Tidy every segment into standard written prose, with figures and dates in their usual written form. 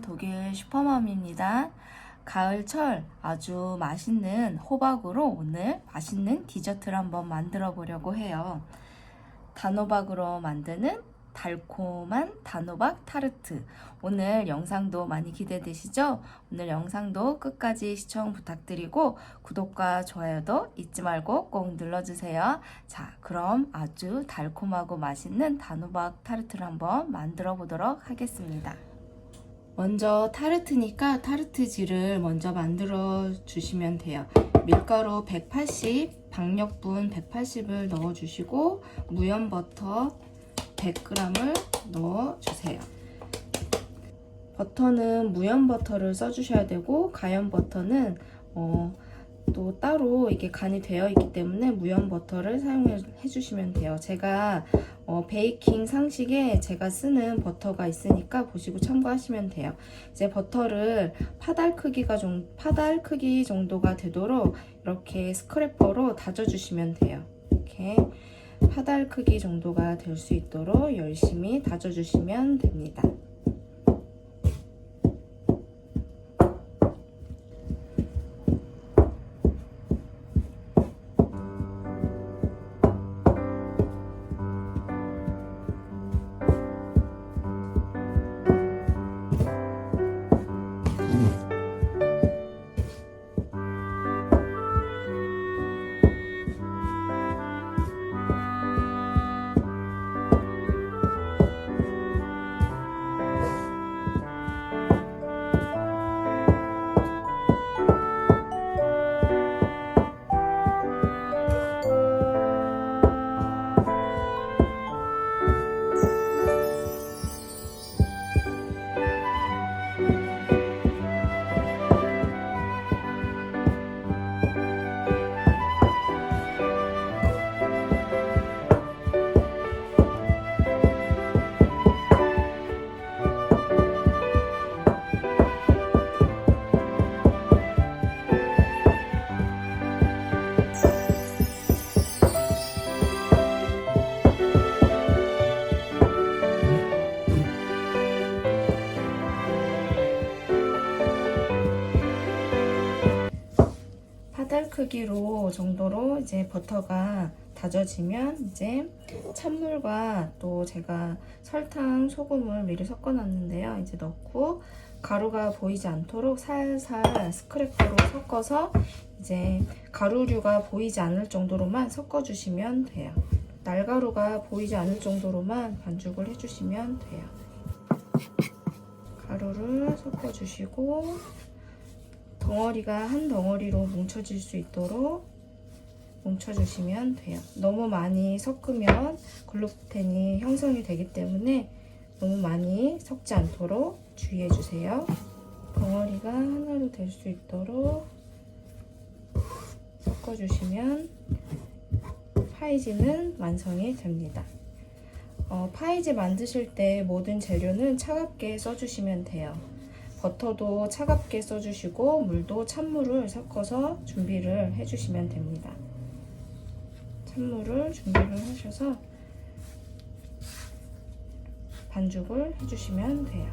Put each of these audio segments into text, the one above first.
독일 슈퍼맘입니다. 가을철 아주 맛있는 호박으로 오늘 맛있는 디저트를 한번 만들어 보려고 해요. 단호박으로 만드는 달콤한 단호박 타르트. 오늘 영상도 많이 기대되시죠? 오늘 영상도 끝까지 시청 부탁드리고 구독과 좋아요도 잊지 말고 꼭 눌러주세요. 자, 그럼 아주 달콤하고 맛있는 단호박 타르트를 한번 만들어 보도록 하겠습니다. 먼저 타르트니까 타르트지를 먼저 만들어 주시면 돼요. 밀가루 180, 박력분 180을 넣어 주시고 무염 버터 100g을 넣어 주세요. 버터는 무염 버터를 써 주셔야 되고 가염 버터는 또 따로 이게 간이 되어 있기 때문에 무염 버터를 사용해 주시면 돼요. 제가 베이킹 상식에 제가 쓰는 버터가 있으니까 보시고 참고하시면 돼요. 이제 버터를 파달 크기 정도가 되도록 이렇게 스크래퍼로 다져 주시면 돼요. 이렇게 파달 크기 정도가 될 수 있도록 열심히 다져 주시면 됩니다. 파달 크기로 정도로 이제 버터가 다져지면 이제 찬물과 또 제가 설탕, 소금을 미리 섞어 놨는데요. 이제 넣고 가루가 보이지 않도록 살살 스크래퍼로 섞어서 이제 가루류가 보이지 않을 정도로만 섞어 주시면 돼요. 날가루가 보이지 않을 정도로만 반죽을 해주시면 돼요. 가루를 섞어 주시고 덩어리가 한 덩어리로 뭉쳐질 수 있도록 뭉쳐주시면 돼요. 너무 많이 섞으면 글루텐이 형성이 되기 때문에 너무 많이 섞지 않도록 주의해 주세요. 덩어리가 하나로 될 수 있도록 섞어주시면 파이지는 완성이 됩니다. 파이지 만드실 때 모든 재료는 차갑게 써주시면 돼요. 버터도 차갑게 써주시고 물도 찬물을 섞어서 준비를 해주시면 됩니다. 찬물을 준비를 하셔서 반죽을 해주시면 돼요.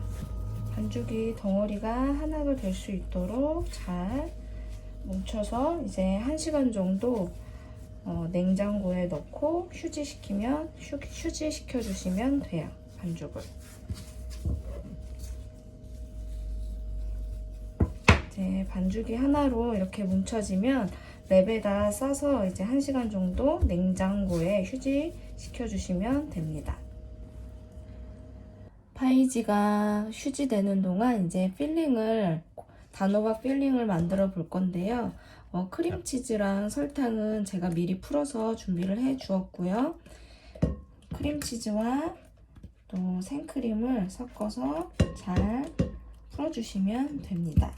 반죽이 덩어리가 하나가 될 수 있도록 잘 뭉쳐서 이제 1시간 정도 냉장고에 넣고 휴지시켜 주시면 돼요. 반죽을. 이제 반죽이 하나로 이렇게 뭉쳐지면 랩에다 싸서 이제 1시간 정도 냉장고에 휴지시켜 주시면 됩니다. 파이지가 휴지되는 동안 이제 단호박 필링을 만들어 볼 건데요. 크림치즈랑 설탕은 제가 미리 풀어서 준비를 해 주었고요. 크림치즈와 또 생크림을 섞어서 잘 풀어주시면 됩니다.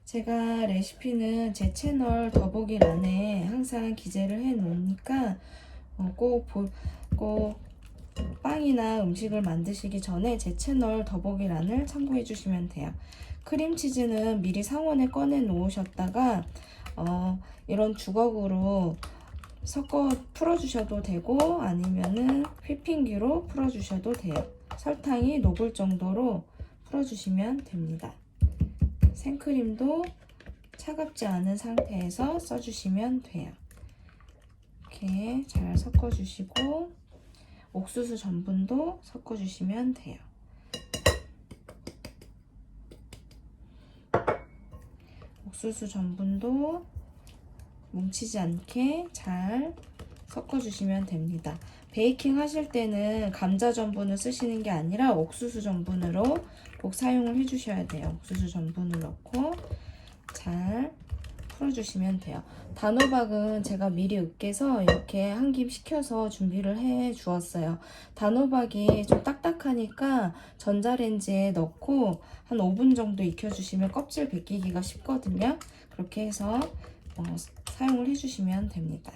제가 레시피는 제 채널 더보기란에 항상 기재를 해 놓으니까 꼭 빵이나 음식을 만드시기 전에 제 채널 더보기란을 참고해 주시면 돼요. 크림치즈는 미리 상온에 꺼내 놓으셨다가 이런 주걱으로 섞어 풀어주셔도 되고 아니면은 휘핑기로 풀어주셔도 돼요. 설탕이 녹을 정도로 풀어주시면 됩니다. 생크림도 차갑지 않은 상태에서 써주시면 돼요. 이렇게 잘 섞어주시고 옥수수 전분도 섞어주시면 돼요. 옥수수 전분도 뭉치지 않게 잘 섞어주시면 됩니다. 베이킹 하실 때는 감자 전분을 쓰시는 게 아니라 옥수수 전분으로 꼭 사용을 해주셔야 돼요. 옥수수 전분을 넣고 잘 풀어주시면 돼요. 단호박은 제가 미리 으깨서 이렇게 한 김 식혀서 준비를 해 주었어요. 단호박이 좀 딱딱하니까 전자레인지에 넣고 한 5분 정도 익혀주시면 껍질 벗기기가 쉽거든요. 그렇게 해서 사용을 해주시면 됩니다.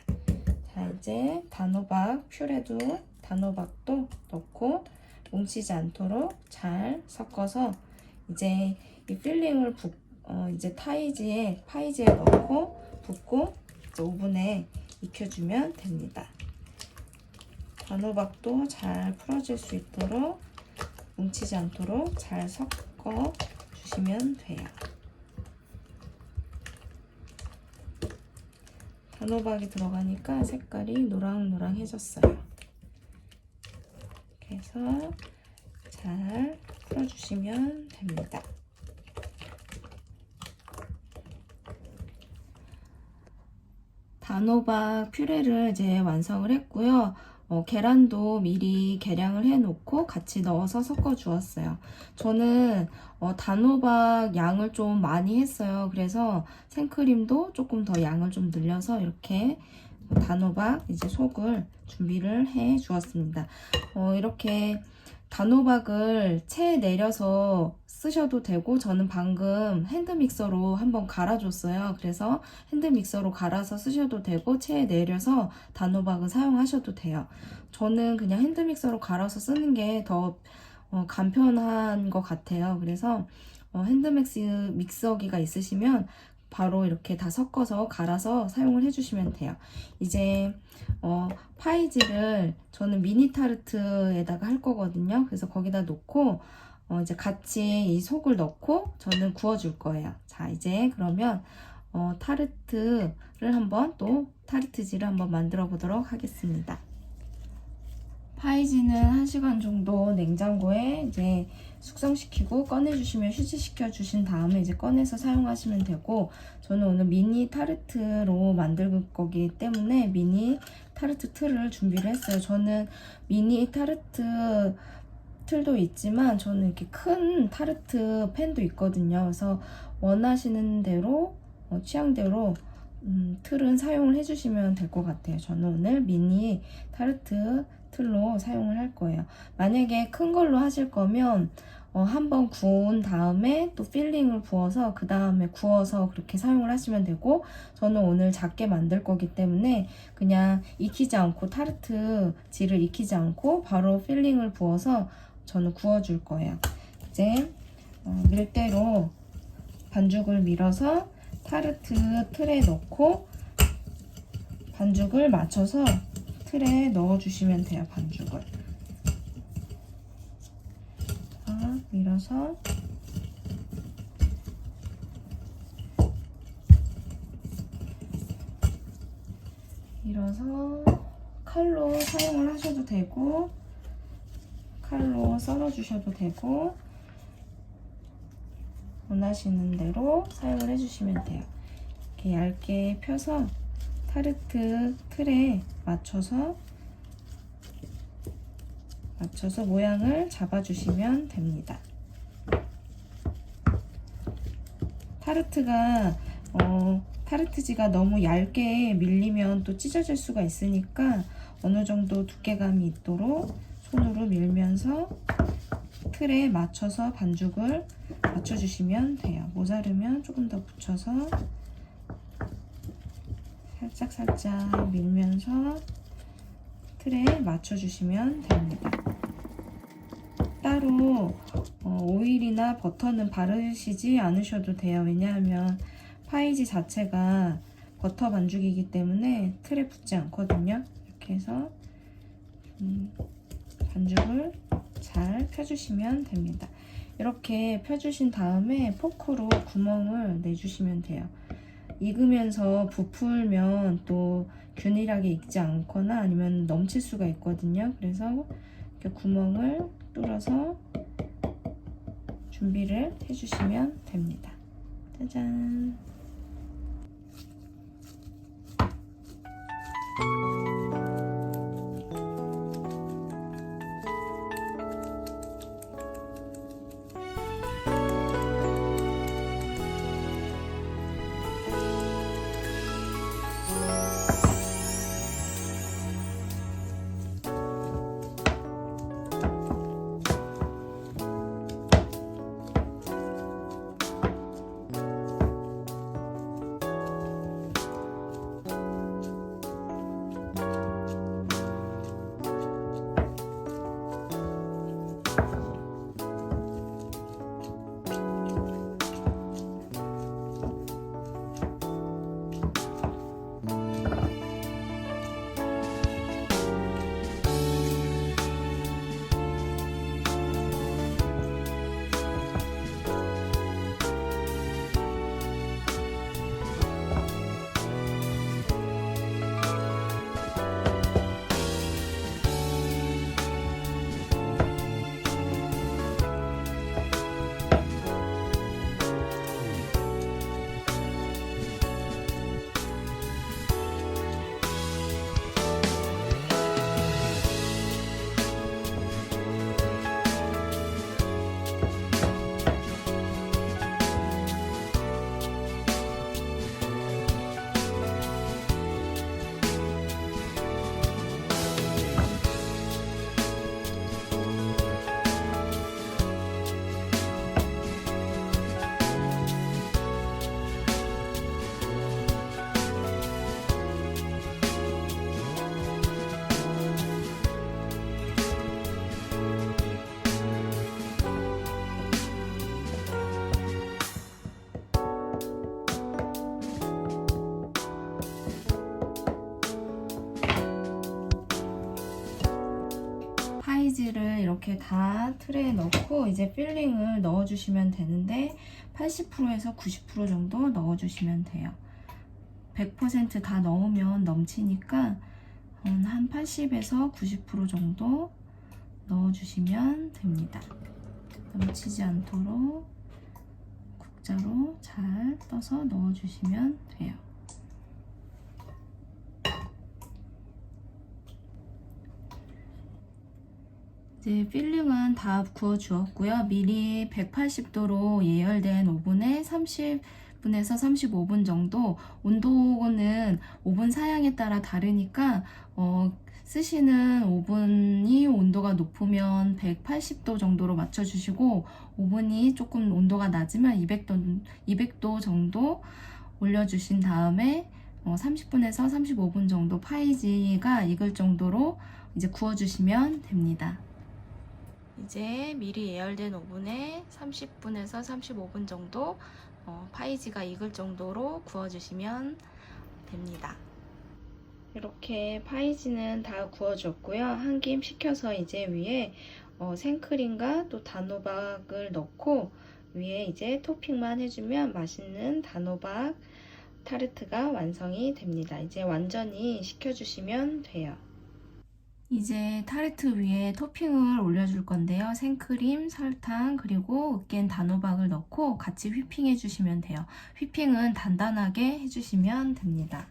자, 이제 단호박 퓨레도 단호박도 넣고 뭉치지 않도록 잘 섞어서 이제 이 필링을 이제 파이지에 넣고 붓고 이제 오븐에 익혀주면 됩니다. 단호박도 잘 풀어질 수 있도록 뭉치지 않도록 잘 섞어 주시면 돼요. 단호박이 들어가니까 색깔이 노랑노랑해졌어요. 이렇게 해서 잘 풀어주시면 됩니다. 단호박 퓨레를 이제 완성을 했고요. 계란도 미리 계량을 해 놓고 같이 넣어서 섞어 주었어요. 저는 단호박 양을 좀 많이 했어요. 그래서 생크림도 조금 더 양을 좀 늘려서 이렇게 단호박 이제 속을 준비를 해 주었습니다. 이렇게 단호박을 체에 내려서 쓰셔도 되고 저는 방금 핸드믹서로 한번 갈아줬어요. 그래서 핸드믹서로 갈아서 쓰셔도 되고 체에 내려서 단호박을 사용하셔도 돼요. 저는 그냥 핸드믹서로 갈아서 쓰는 게 더 간편한 것 같아요. 그래서 핸드믹서기가 있으시면 바로 이렇게 다 섞어서 갈아서 사용을 해주시면 돼요. 이제 파이지를 저는 미니 타르트에다가 할 거거든요. 그래서 거기다 놓고 이제 같이 이 속을 넣고 저는 구워줄 거예요. 자, 이제 그러면 타르트를 한번 또 타르트지를 한번 만들어 보도록 하겠습니다. 파이지는 1시간 정도 냉장고에 이제 숙성시키고 꺼내주시면 휴지시켜 주신 다음에 이제 꺼내서 사용하시면 되고, 저는 오늘 미니 타르트로 만들 거기 때문에 미니 타르트 틀을 준비를 했어요. 저는 미니 타르트 틀도 있지만 저는 이렇게 큰 타르트 팬도 있거든요. 그래서 원하시는 대로 취향대로 틀은 사용을 해주시면 될 것 같아요. 저는 오늘 미니 타르트 틀로 사용을 할 거예요. 만약에 큰 걸로 하실 거면 한번 구운 다음에 또 필링을 부어서 그 다음에 구워서 그렇게 사용을 하시면 되고, 저는 오늘 작게 만들 거기 때문에 그냥 익히지 않고 타르트지를 익히지 않고 바로 필링을 부어서 저는 구워줄 거예요. 이제 밀대로 반죽을 밀어서 타르트 틀에 넣고 반죽을 맞춰서 틀에 넣어주시면 돼요. 반죽을 밀어서 칼로 사용을 하셔도 되고 칼로 썰어 주셔도 되고 원하시는 대로 사용을 해주시면 돼요. 이렇게 얇게 펴서 타르트 틀에 맞춰서 모양을 잡아주시면 됩니다. 타르트가 타르트지가 너무 얇게 밀리면 또 찢어질 수가 있으니까 어느 정도 두께감이 있도록 손으로 밀면서 틀에 맞춰서 반죽을 맞춰주시면 돼요. 모자르면 조금 더 붙여서 살짝 밀면서 틀에 맞춰주시면 됩니다. 따로 오일이나 버터는 바르시지 않으셔도 돼요. 왜냐하면 파이지 자체가 버터 반죽이기 때문에 틀에 붙지 않거든요. 이렇게 해서 반죽을 잘 펴주시면 됩니다. 이렇게 펴주신 다음에 포크로 구멍을 내주시면 돼요. 익으면서 부풀면 또 균일하게 익지 않거나 아니면 넘칠 수가 있거든요. 그래서 이렇게 구멍을 뚫어서 준비를 해주시면 됩니다. 짜잔! 파이지를 이렇게 다 트레이에 넣고 이제 필링을 넣어주시면 되는데 80%에서 90% 정도 넣어주시면 돼요. 100% 다 넣으면 넘치니까 한 80에서 90% 정도 넣어주시면 됩니다. 넘치지 않도록 국자로 잘 떠서 넣어주시면 돼요. 이제 필링은 다 구워 주었고요. 미리 180도로 예열된 오븐에 30분에서 35분 정도, 온도는 오븐 사양에 따라 다르니까 쓰시는 오븐이 온도가 높으면 180도 정도로 맞춰주시고, 오븐이 조금 온도가 낮으면 200도 정도 올려주신 다음에 30분에서 35분 정도 파이지가 익을 정도로 이제 구워주시면 됩니다. 이제 미리 예열된 오븐에 30분에서 35분 정도 파이지가 익을 정도로 구워주시면 됩니다. 이렇게 파이지는 다 구워줬고요. 한 김 식혀서 이제 위에 생크림과 또 단호박을 넣고 위에 이제 토핑만 해주면 맛있는 단호박 타르트가 완성이 됩니다. 이제 완전히 식혀주시면 돼요. 이제 타르트 위에 토핑을 올려줄 건데요. 생크림, 설탕, 그리고 으깬 단호박을 넣고 같이 휘핑해 주시면 돼요. 휘핑은 단단하게 해주시면 됩니다.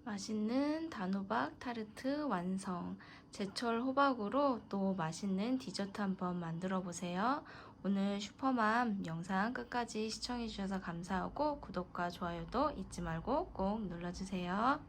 맛있는 단호박 타르트 완성! 제철 호박으로 또 맛있는 디저트 한번 만들어 보세요. 오늘 슈퍼맘 영상 끝까지 시청해주셔서 감사하고 구독과 좋아요도 잊지 말고 꼭 눌러주세요.